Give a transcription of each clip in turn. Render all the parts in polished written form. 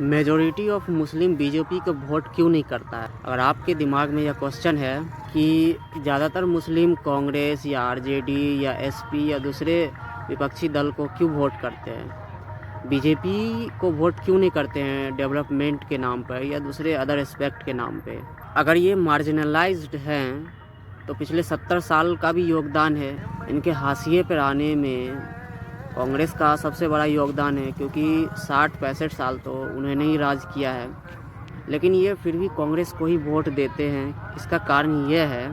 Majority of Muslim BJP को vote क्यों नहीं करता है? अगर आपके दिमाग में यह क्वेश्चन है कि ज़्यादातर मुस्लिम कांग्रेस या आरजेडी या एसपी या दूसरे विपक्षी दल को क्यों वोट करते हैं, बीजेपी को वोट क्यों नहीं करते हैं डेवलपमेंट के नाम पर या दूसरे अदर एस्पेक्ट के नाम पे, अगर ये मार्जिनलाइज्ड हैं तो पिछले 70 साल का भी योगदान है इनके हाशिए पर आने में। कांग्रेस का सबसे बड़ा योगदान है क्योंकि 60-65 साल तो उन्होंने ही राज किया है, लेकिन ये फिर भी कांग्रेस को ही वोट देते हैं। इसका कारण ये है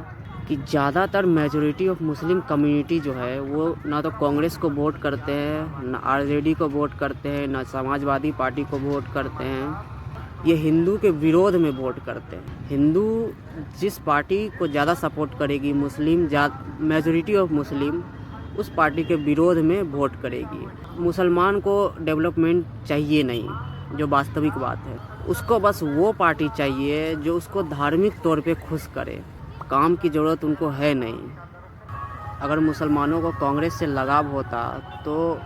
कि ज़्यादातर मेजॉरिटी ऑफ मुस्लिम कम्युनिटी जो है वो ना तो कांग्रेस को वोट करते हैं, ना आरजेडी को वोट करते हैं, ना समाजवादी पार्टी को वोट करते हैं। ये हिंदू के विरोध में वोट करते हैं। हिंदू जिस पार्टी को ज़्यादा सपोर्ट करेगी, मेजॉरिटी ऑफ मुस्लिम उस पार्टी के विरोध में वोट करेगी। मुसलमान को डेवलपमेंट चाहिए नहीं, जो वास्तविक बात है। उसको बस वो पार्टी चाहिए जो उसको धार्मिक तौर पे खुश करे। काम की ज़रूरत उनको है नहीं। अगर मुसलमानों को कांग्रेस से लगाव होता तो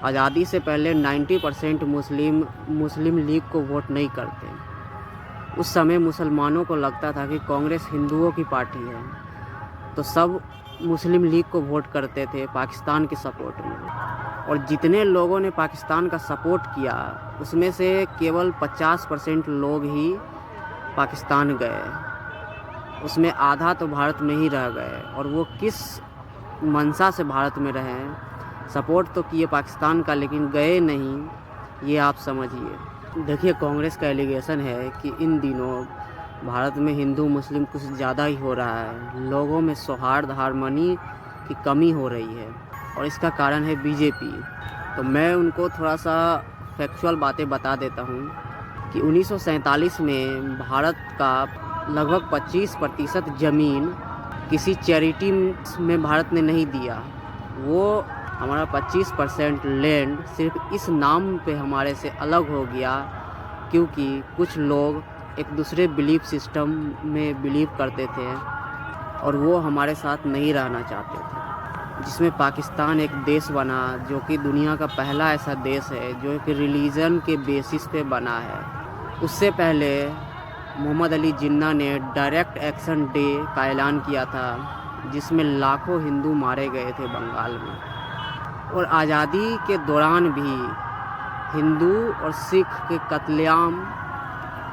आज़ादी से पहले 90% मुस्लिम लीग को वोट नहीं करते। उस समय मुसलमानों को लगता था कि कांग्रेस हिंदुओं की पार्टी है, तो सब मुस्लिम लीग को वोट करते थे पाकिस्तान के सपोर्ट में। और जितने लोगों ने पाकिस्तान का सपोर्ट किया उसमें से केवल 50% लोग ही पाकिस्तान गए, उसमें आधा तो भारत में ही रह गए। और वो किस मंशा से भारत में रहे, सपोर्ट तो किए पाकिस्तान का लेकिन गए नहीं, ये आप समझिए। देखिए, कांग्रेस का एलिगेशन है कि इन दिनों भारत में हिंदू मुस्लिम कुछ ज़्यादा ही हो रहा है, लोगों में सौहार्द हारमोनी की कमी हो रही है और इसका कारण है बीजेपी। तो मैं उनको थोड़ा सा फैक्चुअल बातें बता देता हूँ कि 1947 में भारत का लगभग 25% ज़मीन किसी चैरिटी में भारत ने नहीं दिया। वो हमारा 25% लैंड सिर्फ इस नाम पे हमारे से अलग हो गया क्योंकि कुछ लोग एक दूसरे बिलीफ सिस्टम में बिलीव करते थे और वो हमारे साथ नहीं रहना चाहते थे, जिसमें पाकिस्तान एक देश बना जो कि दुनिया का पहला ऐसा देश है जो कि रिलीजन के बेसिस पे बना है। उससे पहले मोहम्मद अली जिन्ना ने डायरेक्ट एक्शन डे का ऐलान किया था जिसमें लाखों हिंदू मारे गए थे बंगाल में। और आज़ादी के दौरान भी हिंदू और सिख के कत्लेआम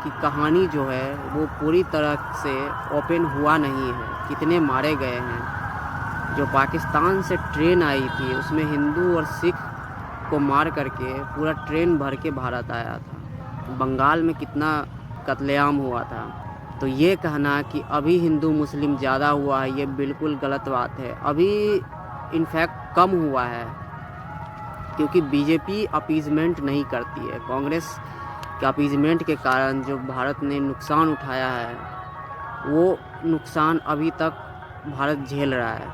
की कहानी जो है वो पूरी तरह से ओपन हुआ नहीं है। कितने मारे गए हैं। जो पाकिस्तान से ट्रेन आई थी उसमें हिंदू और सिख को मार करके पूरा ट्रेन भर के भारत आया था। बंगाल में कितना कत्लेआम हुआ था। तो ये कहना कि अभी हिंदू मुस्लिम ज़्यादा हुआ है, ये बिल्कुल गलत बात है। अभी इनफैक्ट कम हुआ है क्योंकि बीजेपी अपीजमेंट नहीं करती है। कांग्रेस के अपीजमेंट के कारण जो भारत ने नुकसान उठाया है वो नुकसान अभी तक भारत झेल रहा है।